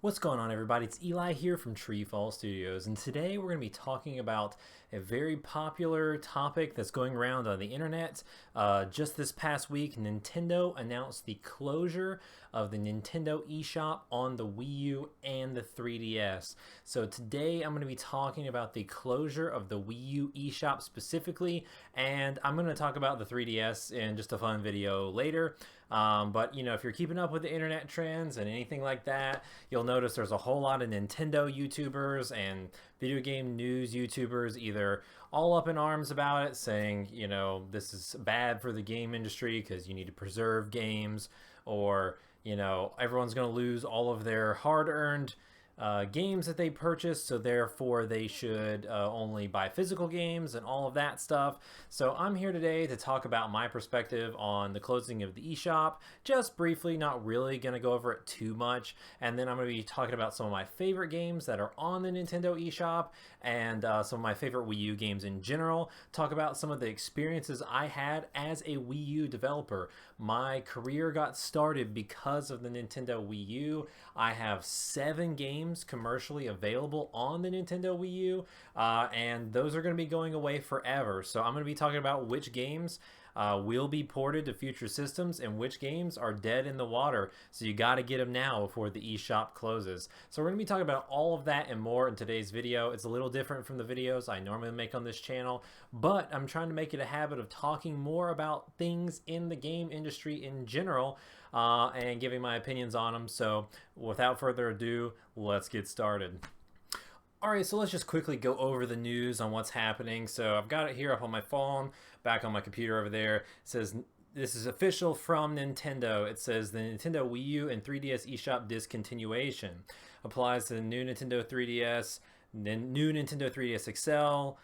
What's going on, everybody? It's Eli here from TreeFall Studios, and today we're going to be talking about a very popular topic that's going around on the internet. Just this past week, Nintendo announced the closure of the Nintendo eShop on the Wii U and the 3DS. So today I'm going to be talking about the closure of the Wii U eShop specifically, and I'm going to talk about the 3DS in just a fun video later. But if you're keeping up with the internet trends and anything like that, you'll notice there's a whole lot of Nintendo YouTubers and video game news YouTubers either all up in arms about it, saying, this is bad for the game industry because you need to preserve games, or, everyone's going to lose all of their hard-earned games that they purchased, so therefore they should only buy physical games and all of that stuff. So I'm here today to talk about my perspective on the closing of the eShop, just briefly, not really going to go over it too much, and then I'm going to be talking about some of my favorite games that are on the Nintendo eShop and some of my favorite Wii U games in general, talk about some of the experiences I had as a Wii U developer. My career got started because of the Nintendo Wii U. I have 7 games commercially available on the Nintendo Wii U, and those are going to be going away forever. So I'm going to be talking about which games will be ported to future systems and which games are dead in the water. So you got to get them now before the eShop closes. So we're going to be talking about all of that and more in today's video. It's a little different from the videos I normally make on this channel, but I'm trying to make it a habit of talking more about things in the game industry in general, and giving my opinions on them. So without further ado, let's get started. Alright, so let's just quickly go over the news on what's happening. So I've got it here up on my phone, back on my computer over there. It says, this is official from Nintendo. It says the Nintendo Wii U and 3DS eShop discontinuation applies to the new Nintendo 3DS, the new Nintendo 3DS XL,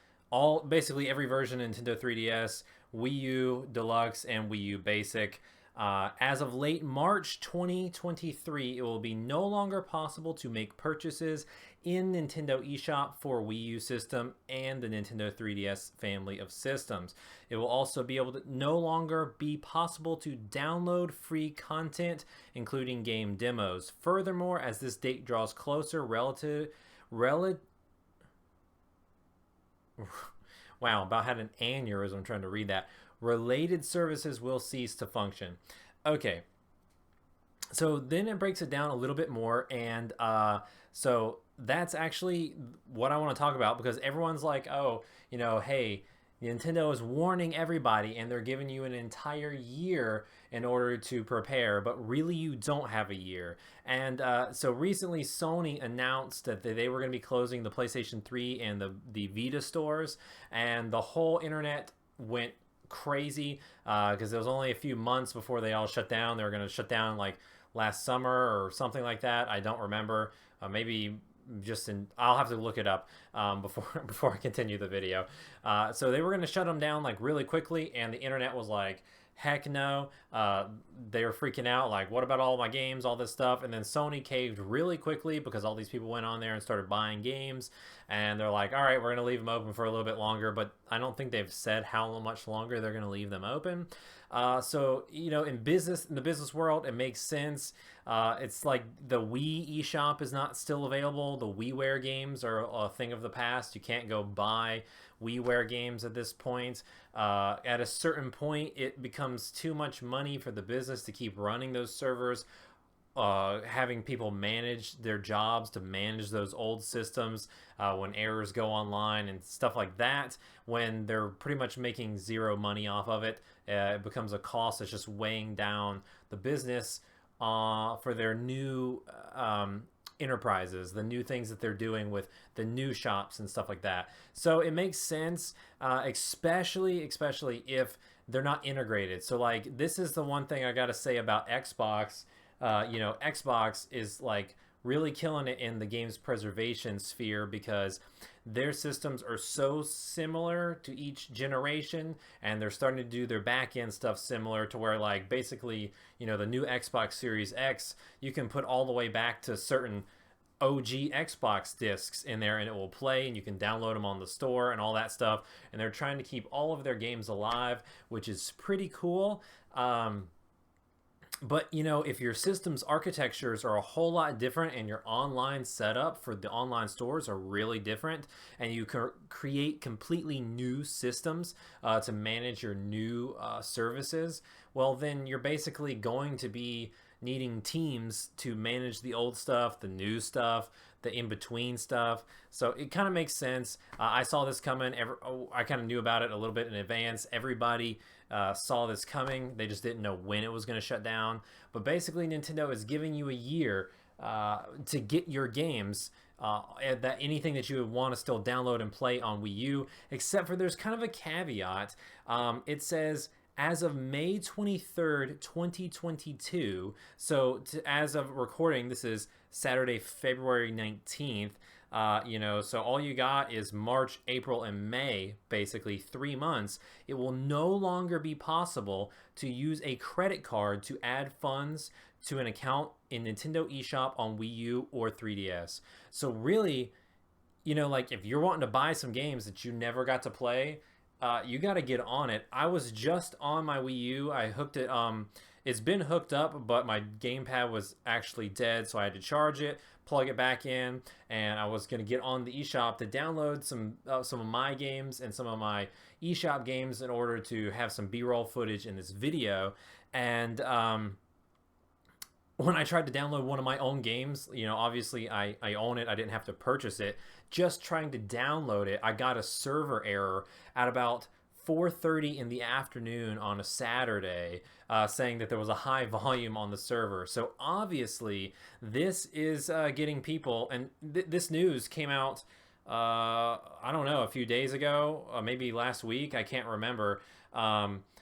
basically every version of Nintendo 3DS, Wii U Deluxe, and Wii U Basic. As of late March 2023, it will be no longer possible to make purchases in Nintendo eShop for Wii U system and the Nintendo 3DS family of systems. It will also be able to no longer be possible to download free content, including game demos. Furthermore, as this date draws closer, wow, about had an aneurysm trying to read that. Related services will cease to function. Okay, so then it breaks it down a little bit more, and so that's actually what I want to talk about, because everyone's like, oh, hey, Nintendo is warning everybody and they're giving you an entire year in order to prepare, but really you don't have a year. And so recently Sony announced that they were going to be closing the PlayStation 3 and the Vita stores, and the whole internet went crazy because it was only a few months before they all shut down. They were going to shut down like last summer or something like that. I don't remember. Maybe just I'll have to look it up before I continue the video. So they were going to shut them down like really quickly, and the internet was like, heck no. They were freaking out, like, what about all my games, all this stuff? And then Sony caved really quickly because all these people went on there and started buying games, and they're like, all right, we're going to leave them open for a little bit longer, but I don't think they've said how much longer they're going to leave them open. So in the business world, it makes sense. It's like the Wii eShop is not still available. The WiiWare games are a thing of the past. You can't go buy WiiWare games at this point. At a certain point, it becomes too much money for the business to keep running those servers, having people manage their jobs to manage those old systems when errors go online and stuff like that. When they're pretty much making zero money off of it, it becomes a cost that's just weighing down the business for their new enterprises, the new things that they're doing with the new shops and stuff like that. So it makes sense, especially if they're not integrated. So like, this is the one thing I gotta say about Xbox. Xbox is like really killing it in the games preservation sphere because their systems are so similar to each generation, and they're starting to do their back end stuff similar to where, like, basically, the new Xbox Series X, you can put all the way back to certain OG Xbox discs in there and it will play, and you can download them on the store and all that stuff. And they're trying to keep all of their games alive, which is pretty cool. But if your system's architectures are a whole lot different and your online setup for the online stores are really different, and you can create completely new systems to manage your new services, well, then you're basically going to be needing teams to manage the old stuff, the new stuff, the in between stuff. So it kind of makes sense. I saw this coming. I kind of knew about it a little bit in advance. Everybody saw this coming. They just didn't know when it was going to shut down. But basically, Nintendo is giving you a year to get your games. That anything that you would want to still download and play on Wii U, except for there's kind of a caveat. It says as of May 23rd, 2022. So as of recording, this is Saturday, February 19th. So all you got is March, April, and May, basically 3 months. It will no longer be possible to use a credit card to add funds to an account in Nintendo eShop on Wii U or 3DS. So really, like if you're wanting to buy some games that you never got to play, you got to get on it. I was just on my Wii U. I hooked it. It's been hooked up, but my gamepad was actually dead, so I had to charge it, plug it back in, and I was gonna get on the eShop to download some of my games and some of my eShop games in order to have some B-roll footage in this video. And when I tried to download one of my own games, obviously I own it. I didn't have to purchase it. Just trying to download it, I got a server error at about 4:30 in the afternoon on a Saturday, saying that there was a high volume on the server. So obviously this is getting people, and this news came out, I don't know, a few days ago, maybe last week, I can't remember.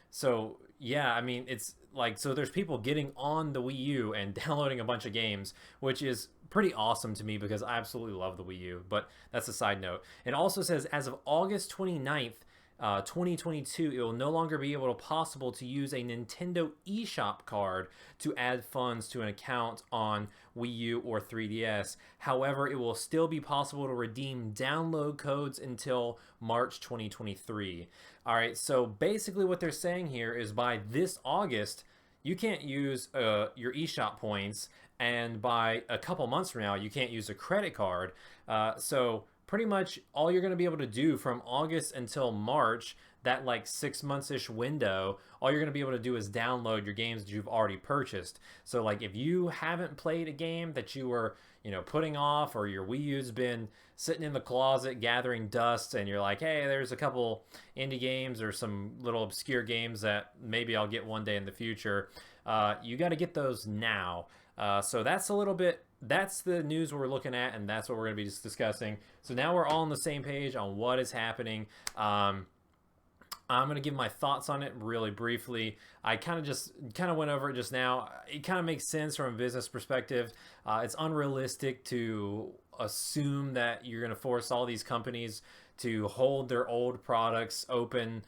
So yeah, I mean, it's like, so there's people getting on the Wii U and downloading a bunch of games, which is pretty awesome to me because I absolutely love the Wii U, but that's a side note. It also says as of August 29th, 2022, it will no longer be possible to use a Nintendo eShop card to add funds to an account on Wii U or 3DS. However, it will still be possible to redeem download codes until March 2023. All right, so basically what they're saying here is by this August, you can't use your eShop points, and by a couple months from now, you can't use a credit card. So pretty much all you're going to be able to do from August until March, that like 6 months-ish window, all you're going to be able to do is download your games that you've already purchased. So like if you haven't played a game that you were, putting off, or your Wii U's been sitting in the closet gathering dust, and you're like, hey, there's a couple indie games or some little obscure games that maybe I'll get one day in the future, you got to get those now. So that's that's the news we're looking at, and that's what we're going to be discussing. So now we're all on the same page on what is happening. I'm going to give my thoughts on it really briefly. I kind of went over it just now. It kind of makes sense from a business perspective. It's unrealistic to assume that you're going to force all these companies to hold their old products open,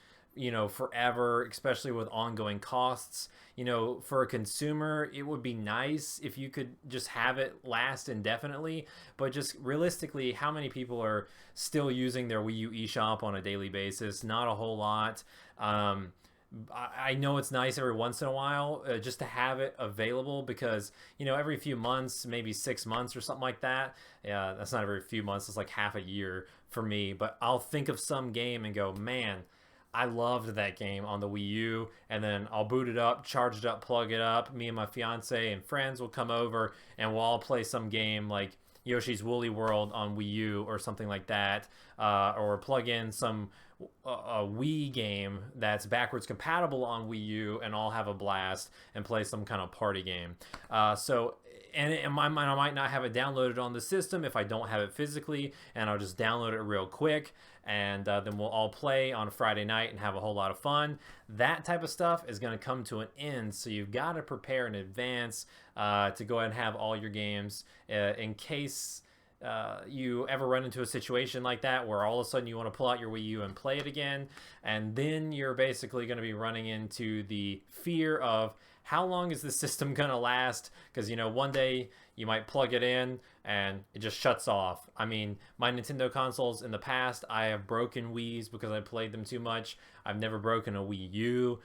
forever, especially with ongoing costs. For a consumer, it would be nice if you could just have it last indefinitely, but just realistically, how many people are still using their Wii U eShop on a daily basis? Not a whole lot. I know it's nice every once in a while just to have it available because, every few months, maybe 6 months or something like that. Yeah, that's not every few months. It's like half a year for me, but I'll think of some game and go, man, I loved that game on the Wii U, and then I'll boot it up, charge it up, plug it up. Me and my fiance and friends will come over, and we'll all play some game like Yoshi's Woolly World on Wii U or something like that, or plug in some a Wii game that's backwards compatible on Wii U, and I'll have a blast and play some kind of party game. And I might not have it downloaded on the system if I don't have it physically, and I'll just download it real quick, and then we'll all play on Friday night and have a whole lot of fun. That type of stuff is going to come to an end, so you've got to prepare in advance to go ahead and have all your games in case you ever run into a situation like that where all of a sudden you want to pull out your Wii U and play it again, and then you're basically going to be running into the fear of how long is the system going to last? Because, one day you might plug it in and it just shuts off. I mean, my Nintendo consoles in the past, I have broken Wiis because I played them too much. I've never broken a Wii U.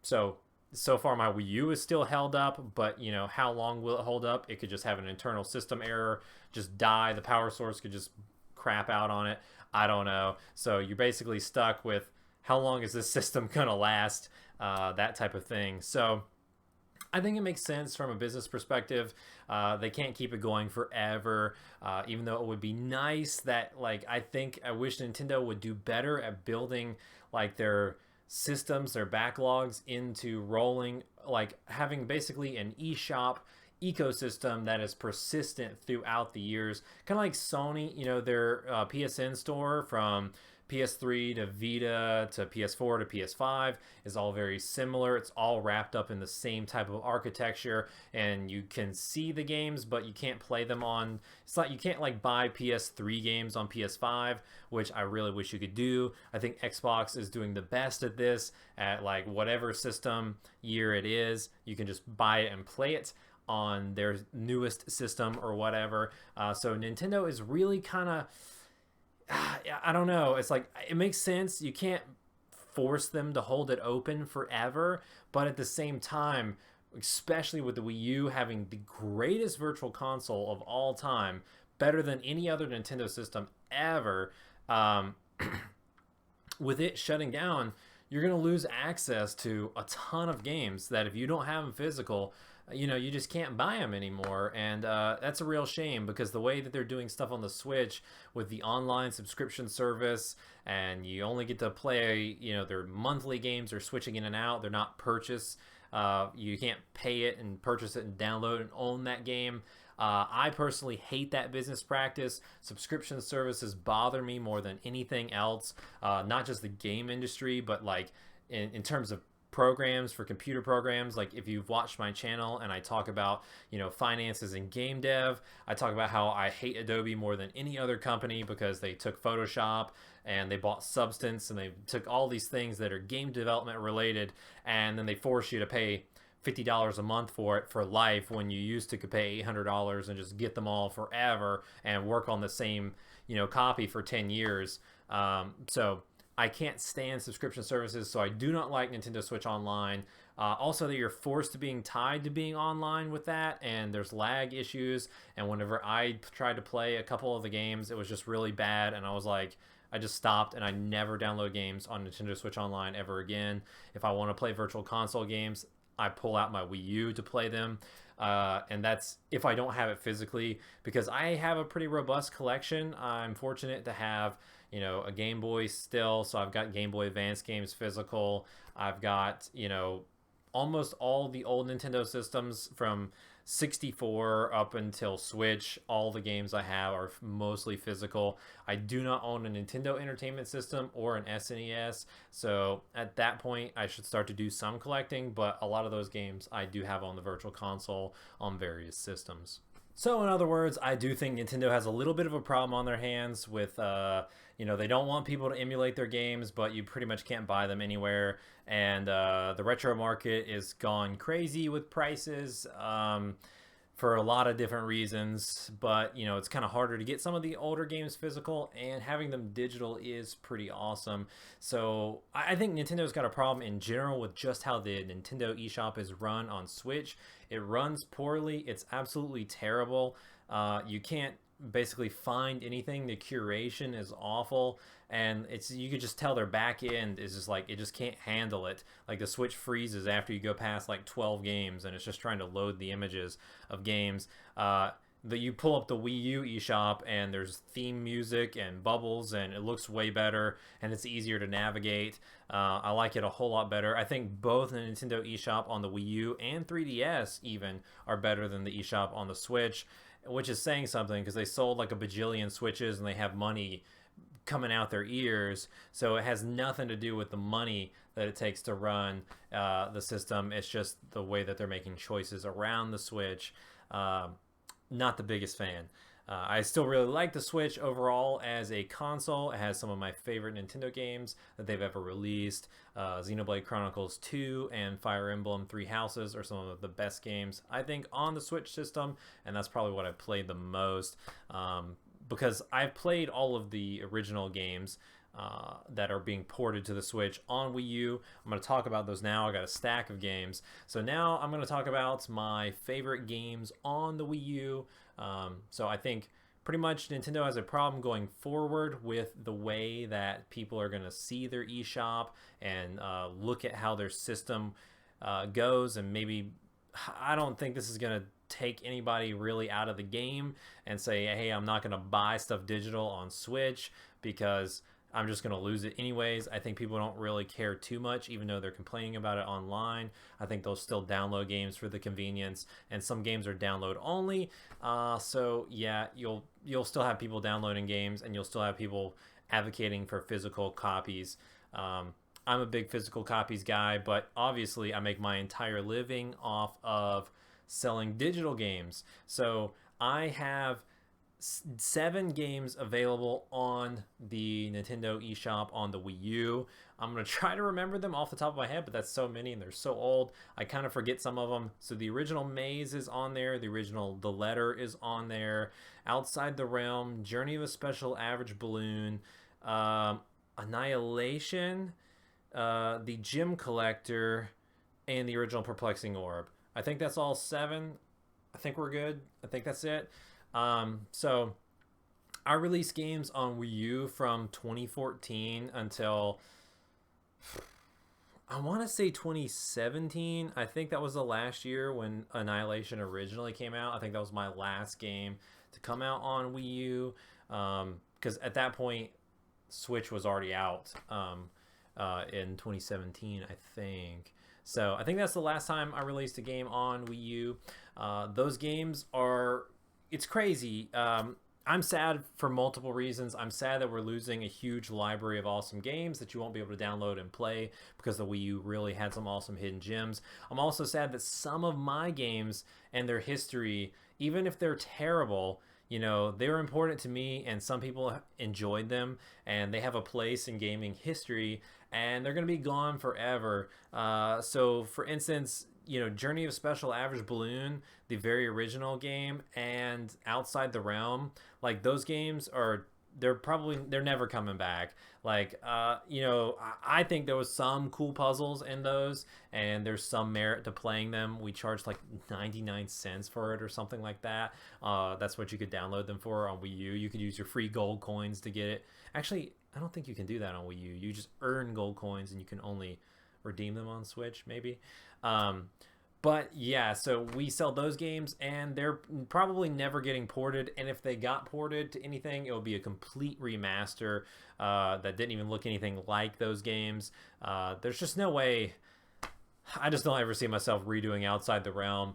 So So far my Wii U is still held up, but you know, how long will it hold up? It could just have an internal system error, just die, the power source could just crap out on it. I don't know. So you're basically stuck with how long is this system gonna last, that type of thing. So I think it makes sense from a business perspective. They can't keep it going forever, even though it would be nice that, like, I wish Nintendo would do better at building like their systems, their backlogs into rolling, like having basically an eShop ecosystem that is persistent throughout the years, kind of like Sony, you know, their PSN store from PS3 to Vita to PS4 to PS5 is all very similar. It's all wrapped up in the same type of architecture, and you can see the games, but you can't play them on. It's like you can't like buy PS3 games on PS5, which I really wish you could do. I think Xbox is doing the best at this. At like whatever system year it is, you can just buy it and play it on their newest system or whatever. So Nintendo is really kind of, I don't know. It's like, it makes sense. You can't force them to hold it open forever, but at the same time, especially with the Wii U having the greatest virtual console of all time, better than any other Nintendo system ever, with it shutting down, you're going to lose access to a ton of games that if you don't have them physical, you know, you just can't buy them anymore. And that's a real shame, because the way that they're doing stuff on the Switch with the online subscription service, and you only get to play, you know, their monthly games are switching in and out. They're not purchase. You can't pay it and purchase it and download and own that game. I personally hate that business practice. Subscription services bother me more than anything else. Not just the game industry, but like in terms of programs, for computer programs. Like if you've watched my channel and I talk about, you know, finances and game dev, I talk about how I hate Adobe more than any other company because they took Photoshop and they bought Substance and they took all these things that are game development related, and then they force you to pay $50 a month for it for life, when you used to could pay $800 and just get them all forever and work on the same, you know, copy for 10 years. So I can't stand subscription services, so I do not like Nintendo Switch Online. Also, that you're forced to being tied to being online with that, and there's lag issues. And whenever I tried to play a couple of the games, it was just really bad, and I was like, I just stopped, and I never download games on Nintendo Switch Online ever again. If I want to play Virtual Console games, I pull out my Wii U to play them. And that's if I don't have it physically, because I have a pretty robust collection. I'm fortunate to have, you know, a Game Boy still, so I've got Game Boy Advance games physical. I've got, you know, almost all the old Nintendo systems from 64 up until Switch. All the games I have are mostly physical. I do not own a Nintendo Entertainment System or an SNES, so at that point I should start to do some collecting, but a lot of those games I do have on the Virtual Console on various systems. So in other words, I do think Nintendo has a little bit of a problem on their hands with, you know, they don't want people to emulate their games, but you pretty much can't buy them anywhere. And the retro market is gone crazy with prices for a lot of different reasons. But, you know, it's kind of harder to get some of the older games physical, and having them digital is pretty awesome. So I think Nintendo's got a problem in general with just how the Nintendo eShop is run on Switch. It runs poorly. It's absolutely terrible. You can't basically find anything. The curation is awful, and it's, you could just tell their back end is just like, it just can't handle it. Like the Switch freezes after you go past like 12 games, and it's just trying to load the images of games. That you pull up the Wii U eShop and there's theme music and bubbles, and it looks way better and it's easier to navigate. I like it a whole lot better. I think both the Nintendo eShop on the Wii U and 3DS even are better than the eShop on the Switch, which is saying something because they sold like a bajillion Switches and they have money coming out their ears. So it has nothing to do with the money that it takes to run the system. It's just the way that they're making choices around the Switch. Not the biggest fan. I still really like the Switch overall as a console. It has some of my favorite Nintendo games that they've ever released. Xenoblade Chronicles 2 and Fire Emblem Three Houses are some of the best games, I think, on the Switch system, and that's probably what I've played the most, because I've played all of the original games that are being ported to the Switch on Wii U. I'm going to talk about those now. I got a stack of games. So now I'm going to talk about my favorite games on the Wii U. So I think pretty much Nintendo has a problem going forward with the way that people are going to see their eShop and look at how their system goes. And maybe I don't think this is going to take anybody really out of the game and say, hey, I'm not going to buy stuff digital on Switch because I'm just going to lose it anyways. I think people don't really care too much, even though they're complaining about it online. I think they'll still download games for the convenience, and some games are download only. So yeah, you'll still have people downloading games, and you'll still have people advocating for physical copies. I'm a big physical copies guy, but obviously I make my entire living off of selling digital games. So I have 7 games available on the Nintendo eShop on the Wii U. I'm going to try to remember them off the top of my head, but that's so many and they're so old. I kind of forget some of them. So the original Maze is on there. The original The Letter is on there. Outside the Realm, Journey of a Special Average Balloon, Annihilation, the Gem Collector, and the original Perplexing Orb. I think that's all 7. I think we're good. I think that's it. So I released games on Wii U from 2014 until I want to say 2017. I think that was the last year when Annihilation originally came out. I think that was my last game to come out on Wii U. Because at that point, Switch was already out in 2017, I think. So I think that's the last time I released a game on Wii U. Those games are... It's crazy. I'm sad for multiple reasons. I'm sad that we're losing a huge library of awesome games that you won't be able to download and play because the Wii U really had some awesome hidden gems. I'm also sad that some of my games and their history, even if they're terrible, you know, they were important to me and some people enjoyed them and they have a place in gaming history and they're going to be gone forever. So for instance, you know, Journey of Special Average Balloon, the very original game, and Outside the Realm, like those games are, they're never coming back. Like, you know, I think there was some cool puzzles in those, and there's some merit to playing them. We charged like 99 cents for it or something like that. That's what you could download them for on Wii U. You could use your free gold coins to get it. Actually, I don't think you can do that on Wii U. You just earn gold coins, and you can only redeem them on Switch, maybe. But yeah, so we sell those games and they're probably never getting ported, and if they got ported to anything, it would be a complete remaster that didn't even look anything like those games. There's just no way. I just don't ever see myself redoing Outside the Realm.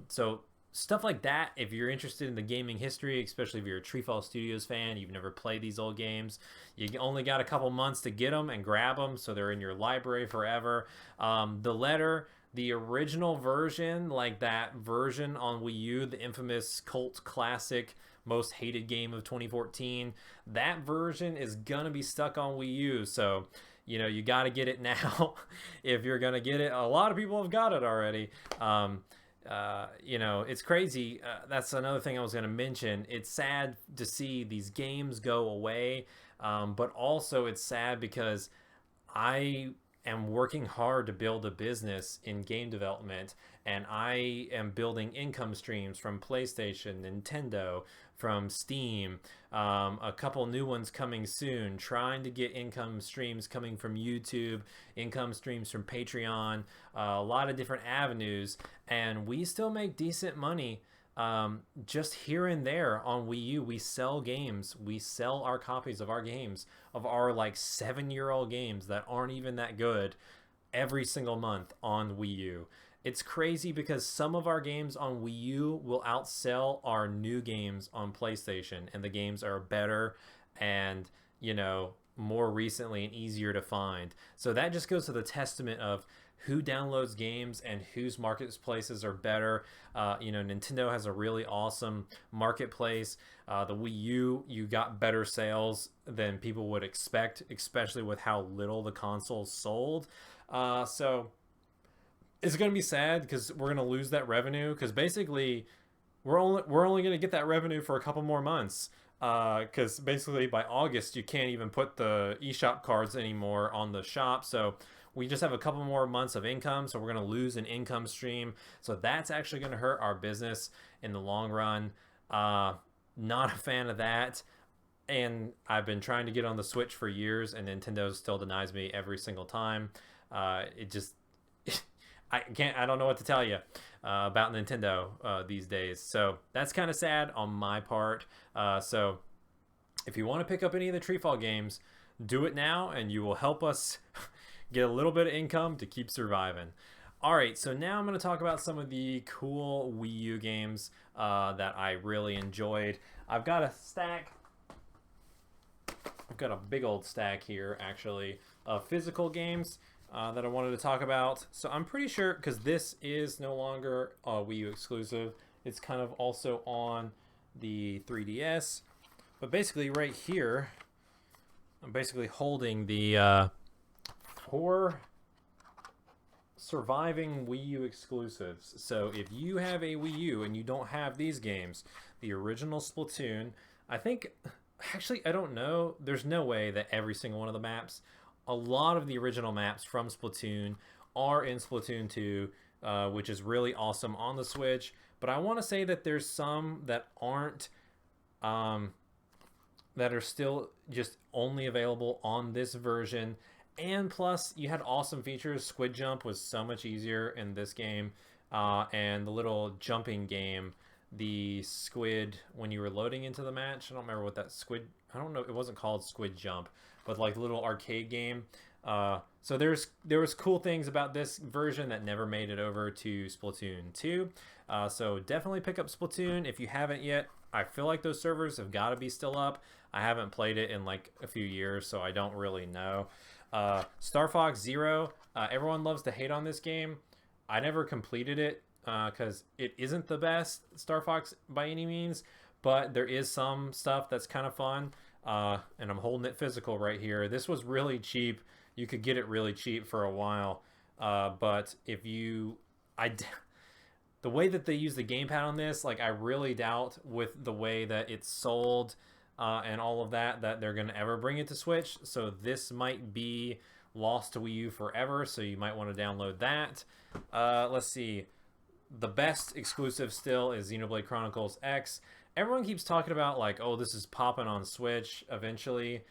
So stuff like that, if you're interested in the gaming history, especially if you're a TreeFall Studios fan, you've never played these old games, you only got a couple months to get them and grab them, so they're in your library forever. The Letter, the original version, like that version on Wii U, the infamous cult classic most hated game of 2014, that version is gonna be stuck on Wii U. So, you know, you got to get it now if you're gonna get it. A lot of people have got it already. You know, it's crazy. That's another thing I was going to mention. It's sad to see these games go away, but also it's sad because I am working hard to build a business in game development, and I am building income streams from PlayStation, Nintendo, from Steam, a couple new ones coming soon, trying to get income streams coming from YouTube, income streams from Patreon, a lot of different avenues, and we still make decent money. Just here and there on Wii U, we sell games. We sell our copies of our games, of our like 7-year-old games that aren't even that good, every single month on Wii U. It's crazy because some of our games on Wii U will outsell our new games on PlayStation, and the games are better and, you know, more recently and easier to find. So that just goes to the testament of who downloads games and whose marketplaces are better. You know, Nintendo has a really awesome marketplace. The Wii U, you got better sales than people would expect, especially with how little the consoles sold. So it's going to be sad because we're going to lose that revenue, because basically we're only going to get that revenue for a couple more months. Because basically by August you can't even put the eShop cards anymore on the shop. So we just have a couple more months of income, so we're going to lose an income stream. So that's actually going to hurt our business in the long run. Not a fan of that. And I've been trying to get on the Switch for years, and Nintendo still denies me every single time. It just, I don't know what to tell you about Nintendo these days. So that's kind of sad on my part. So if you want to pick up any of the TreeFall games, do it now, and you will help us get a little bit of income to keep surviving. All right, so now I'm going to talk about some of the cool Wii U games that I really enjoyed. I've got a stack. I've got a big old stack here, actually, of physical games that I wanted to talk about. So I'm pretty sure, because this is no longer a Wii U exclusive, it's kind of also on the 3DS. But basically, right here, I'm basically holding the 4 surviving Wii U exclusives. So if you have a Wii U and you don't have these games, the original Splatoon, I think, actually, I don't know. There's no way that every single one of the maps, a lot of the original maps from Splatoon are in Splatoon 2, which is really awesome on the Switch. But I want to say that there's some that aren't, that are still just only available on this version. And plus, you had awesome features. Squid Jump was so much easier in this game. And the little jumping game, the squid, when you were loading into the match, I don't remember what that squid, I don't know, it wasn't called Squid Jump, but like the little arcade game. So there was cool things about this version that never made it over to Splatoon 2. So definitely pick up Splatoon if you haven't yet. I feel like those servers have got to be still up. I haven't played it in like a few years, so I don't really know. Star Fox Zero, everyone loves to hate on this game. I never completed it because it isn't the best Star Fox by any means, but there is some stuff that's kind of fun. And I'm holding it physical right here. This was really cheap. You could get it really cheap for a while. But if you, the way that they use the gamepad on this, like I really doubt with the way that it's sold and all of that they're going to ever bring it to Switch. So this might be lost to Wii U forever. So you might want to download that. Let's see. The best exclusive still is Xenoblade Chronicles X. Everyone keeps talking about like, oh, this is popping on Switch eventually.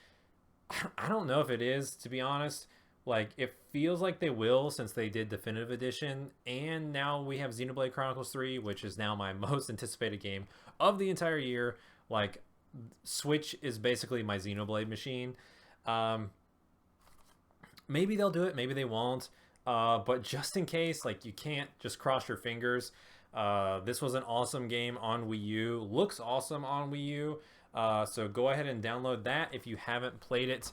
I don't know if it is, to be honest. Like, it feels like they will since they did Definitive Edition, and now we have Xenoblade Chronicles 3, which is now my most anticipated game of the entire year. Like, Switch is basically my Xenoblade machine. Maybe they'll do it, maybe they won't. But just in case, like, you can't just cross your fingers. This was an awesome game on Wii U. Looks awesome on Wii U. So go ahead and download that if you haven't played it.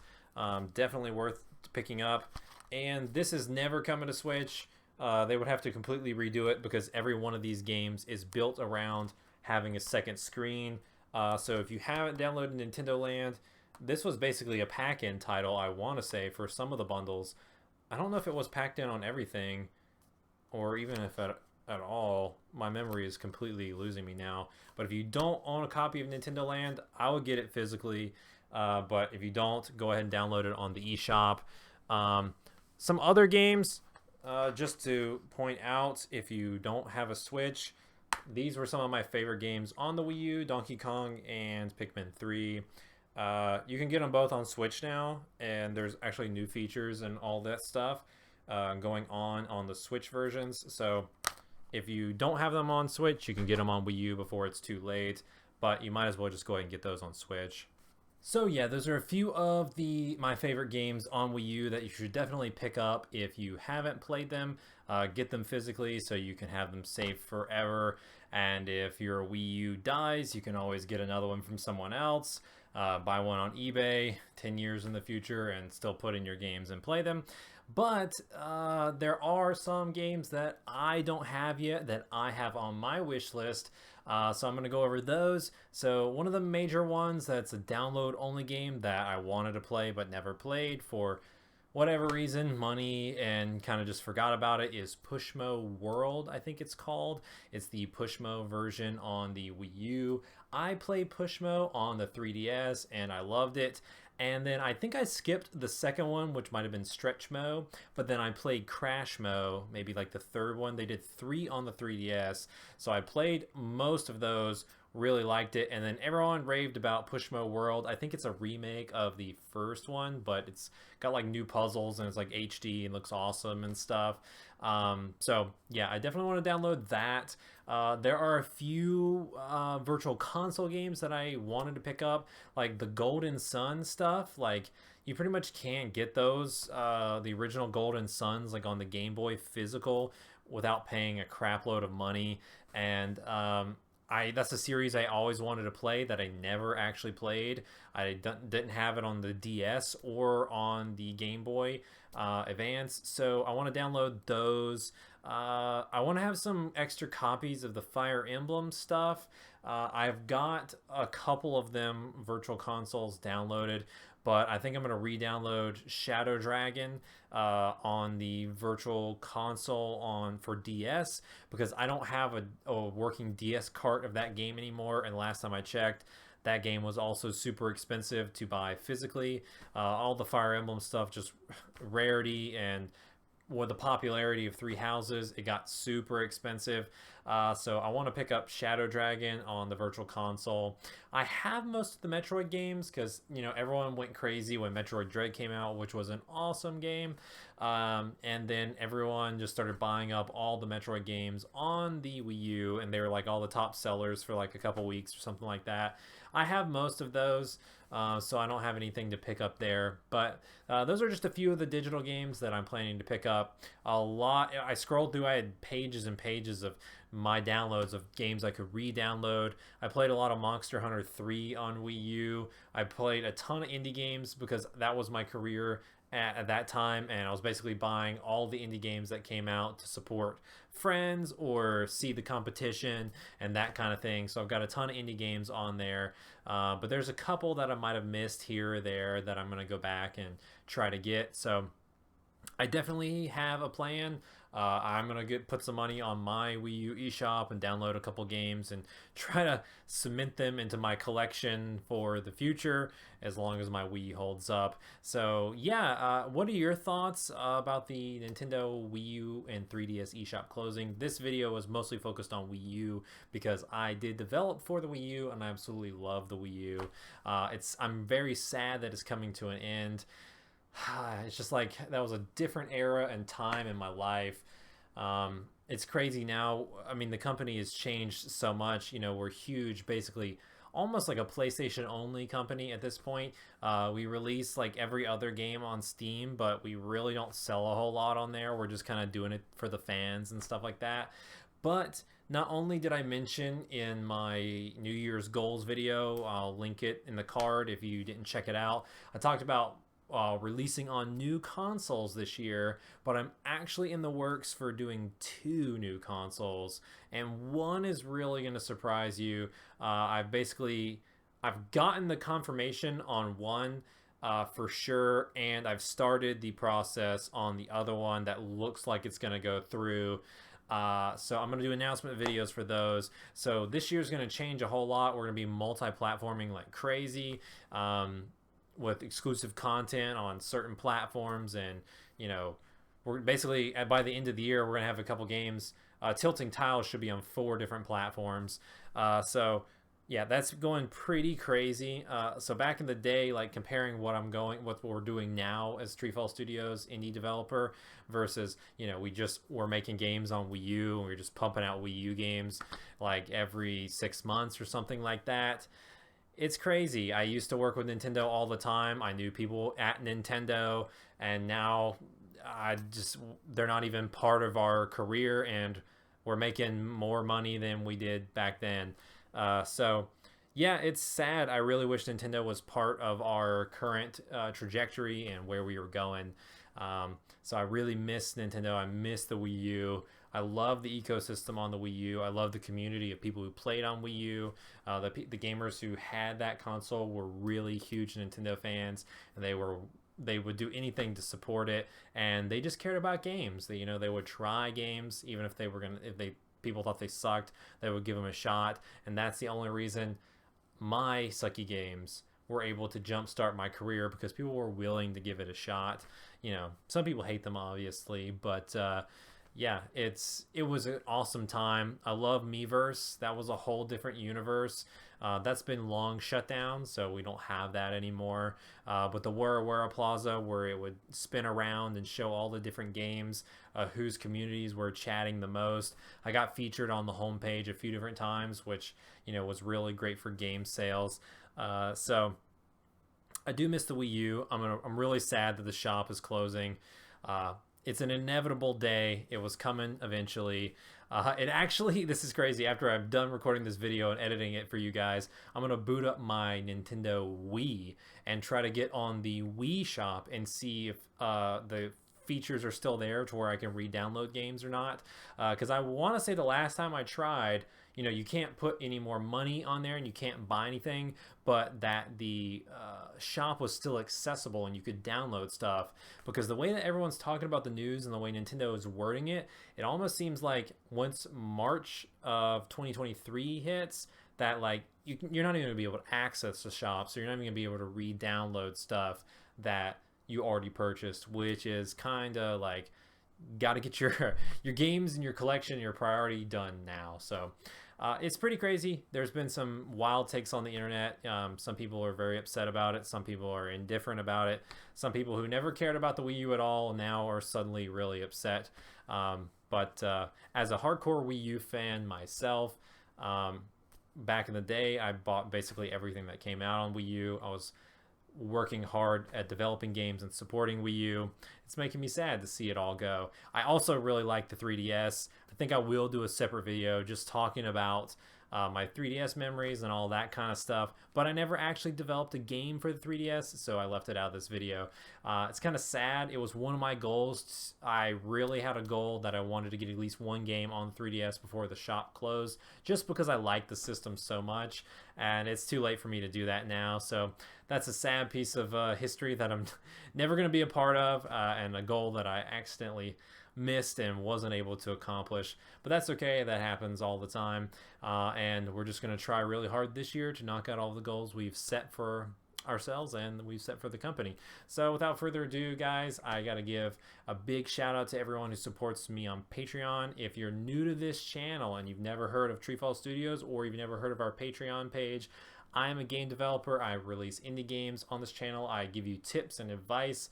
Definitely worth picking up. And this is never coming to Switch. They would have to completely redo it because every one of these games is built around having a second screen. So if you haven't downloaded Nintendo Land, this was basically a pack-in title, I want to say, for some of the bundles. I don't know if it was packed in on everything, or even if at all. My memory is completely losing me now. But if you don't own a copy of Nintendo Land, I would get it physically. But if you don't, go ahead and download it on the eShop. Some other games, just to point out, if you don't have a Switch, these were some of my favorite games on the Wii U, Donkey Kong and Pikmin 3. You can get them both on Switch now, and there's actually new features and all that stuff going on the Switch versions. So if you don't have them on Switch, you can get them on Wii U before it's too late, but you might as well just go ahead and get those on Switch. So yeah, those are a few of my favorite games on Wii U that you should definitely pick up if you haven't played them. Get them physically so you can have them saved forever. And if your Wii U dies, you can always get another one from someone else. Buy one on eBay 10 years in the future and still put in your games and play them. But there are some games that I don't have yet that I have on my wish list. So I'm going to go over those. So one of the major ones that's a download only game that I wanted to play but never played for whatever reason, money, and kind of just forgot about it, is Pushmo World, I think it's called. It's the Pushmo version on the Wii U. I played Pushmo on the 3DS and I loved it. And then I think I skipped the second one, which might have been Stretch Mo, but then I played Crash Mo, maybe like the third one. They did 3 on the 3DS. So I played most of those, really liked it, and then everyone raved about Pushmo World. I think it's a remake of the first one, but it's got like new puzzles and it's like HD and looks awesome and stuff. So yeah, I definitely want to download that. There are a few virtual console games that I wanted to pick up, like the Golden Sun stuff. Like, you pretty much can't get those, the original Golden Suns, like on the Game Boy physical, without paying a crap load of money. And that's a series I always wanted to play that I never actually played. I didn't have it on the DS or on the Game Boy Advance, so I want to download those. I want to have some extra copies of the Fire Emblem stuff. I've got a couple of them virtual consoles downloaded, but I think I'm going to re-download Shadow Dragon on the virtual console for DS, because I don't have a working DS cart of that game anymore, and last time I checked, that game was also super expensive to buy physically. All the Fire Emblem stuff, just rarity, and with the popularity of Three Houses, it got super expensive. So I want to pick up Shadow Dragon on the virtual console. I have most of the Metroid games because, everyone went crazy when Metroid Dread came out, which was an awesome game. And then everyone just started buying up all the Metroid games on the Wii U, and they were like all the top sellers for like a couple weeks or something like that. I have most of those, so I don't have anything to pick up there. But those are just a few of the digital games that I'm planning to pick up. A lot. I scrolled through. I had pages and pages of my downloads of games I could re-download. I played a lot of Monster Hunter 3 on Wii U. I played a ton of indie games because that was my career at that time, and I was basically buying all the indie games that came out to support friends or see the competition and that kind of thing. So I've got a ton of indie games on there, but there's a couple that I might have missed here or there that I'm going to go back and try to get. So I definitely have a plan. I'm gonna put some money on my Wii U eShop and download a couple games and try to cement them into my collection for the future, as long as my Wii holds up. So yeah, what are your thoughts about the Nintendo Wii U and 3DS eShop closing? This video was mostly focused on Wii U because I did develop for the Wii U and I absolutely love the Wii U. I'm very sad that it's coming to an end. It's just like that was a different era and time in my life. It's crazy now. I mean, the company has changed so much. We're huge, basically almost like a PlayStation only company at this point. We release like every other game on Steam, but we really don't sell a whole lot on there. We're just kind of doing it for the fans and stuff like that. But not only did I mention in my New Year's goals video, I'll link it in the card if you didn't check it out, I talked about releasing on new consoles this year, but I'm actually in the works for doing 2 new consoles, and one is really going to surprise you. I've gotten the confirmation on one for sure, and I've started the process on the other one that looks like it's going to go through. So I'm going to do announcement videos for those. So this year's going to change a whole lot. We're going to be multi-platforming like crazy. With exclusive content on certain platforms, and we're basically, by the end of the year, we're gonna have a couple games. Tilting Tiles should be on 4 different platforms. So yeah, that's going pretty crazy. So back in the day, like comparing what we're doing now as TreeFall Studios indie developer versus we're making games on Wii U and we're just pumping out Wii U games like every 6 months or something like that. It's crazy. I used to work with Nintendo all the time. I knew people at Nintendo, and now they're not even part of our career, and we're making more money than we did back then. So yeah, it's sad. I really wish Nintendo was part of our current trajectory and where we were going. So I really miss Nintendo. I miss the Wii U. I love the ecosystem on the Wii U. I love the community of people who played on Wii U. The gamers who had that console were really huge Nintendo fans, and they were they would do anything to support it, and they just cared about games. They, they would try games even if people thought they sucked, they would give them a shot, and that's the only reason my sucky games were able to jumpstart my career, because people were willing to give it a shot. Some people hate them obviously, but yeah, it was an awesome time. I love Miiverse. That was a whole different universe. That's been long shut down, so we don't have that anymore. But the Wara Plaza, where it would spin around and show all the different games, whose communities were chatting the most. I got featured on the homepage a few different times, which was really great for game sales. So I do miss the Wii U. I'm really sad that the shop is closing. It's an inevitable day. It was coming eventually. It actually, this is crazy. After I'm done recording this video and editing it for you guys, I'm going to boot up my Nintendo Wii and try to get on the Wii shop and see if the features are still there to where I can re-download games or not. Because I want to say the last time I tried, you can't put any more money on there and you can't buy anything, but that the shop was still accessible and you could download stuff. Because the way that everyone's talking about the news and the way Nintendo is wording it, it almost seems like once March of 2023 hits, that like you're not even going to be able to access the shop, so you're not even going to be able to re-download stuff that you already purchased, which is kind of like, got to get your games and your collection, your priority done now. So it's pretty crazy. There's been some wild takes on the internet. Some people are very upset about it. Some people are indifferent about it. Some people who never cared about the Wii U at all now are suddenly really upset. But as a hardcore Wii U fan myself, back in the day, I bought basically everything that came out on Wii U. I was working hard at developing games and supporting Wii U. It's making me sad to see it all go. I also really like the 3DS. I think I will do a separate video just talking about my 3DS memories and all that kind of stuff, but I never actually developed a game for the 3DS, so I left it out of this video. It's kind of sad. It was one of my goals. I really had a goal that I wanted to get at least one game on the 3DS before the shop closed, just because I like the system so much, and it's too late for me to do that now. So that's a sad piece of history that I'm never going to be a part of, and a goal that I accidentally missed and wasn't able to accomplish. But that's okay. That happens all the time, and we're just going to try really hard this year to knock out all the goals we've set for ourselves and we've set for the company. So without further ado, guys, I got to give a big shout out to everyone who supports me on Patreon. If you're new to this channel and you've never heard of TreeFall Studios, or you've never heard of our Patreon page, I am a game developer. I release indie games on this channel. I give you tips and advice,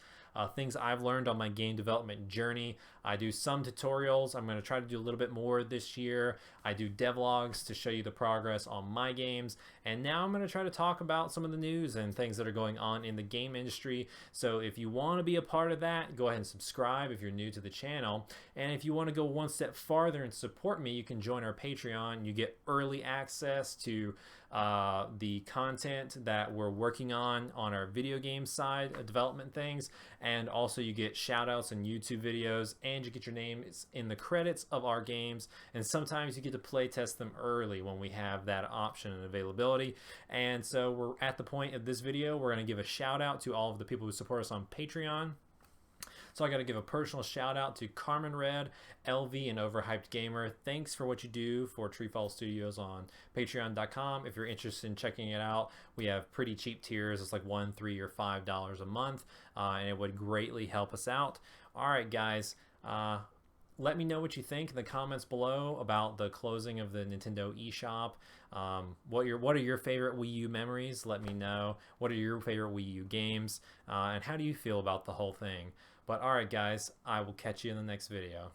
things I've learned on my game development journey. I do some tutorials. I'm going to try to do a little bit more this year. I do devlogs to show you the progress on my games. And now I'm going to try to talk about some of the news and things that are going on in the game industry. So if you want to be a part of that, go ahead and subscribe if you're new to the channel. And if you want to go one step farther and support me, you can join our Patreon. You get early access to the content that we're working on our video game side of development things, and also you get shout outs and YouTube videos, and you get your name in the credits of our games, and sometimes you get to play test them early when we have that option and availability. And so we're at the point of this video, we're going to give a shout out to all of the people who support us on Patreon. So I got to give a personal shout out to Carmen Red, LV, and Overhyped Gamer. Thanks for what you do for TreeFall Studios on Patreon.com. If you're interested in checking it out, we have pretty cheap tiers. It's like $1, $3, or $5 a month, and it would greatly help us out. All right, guys. Let me know what you think in the comments below about the closing of the Nintendo eShop. What are your favorite Wii U memories? Let me know. What are your favorite Wii U games? And how do you feel about the whole thing? But alright guys, I will catch you in the next video.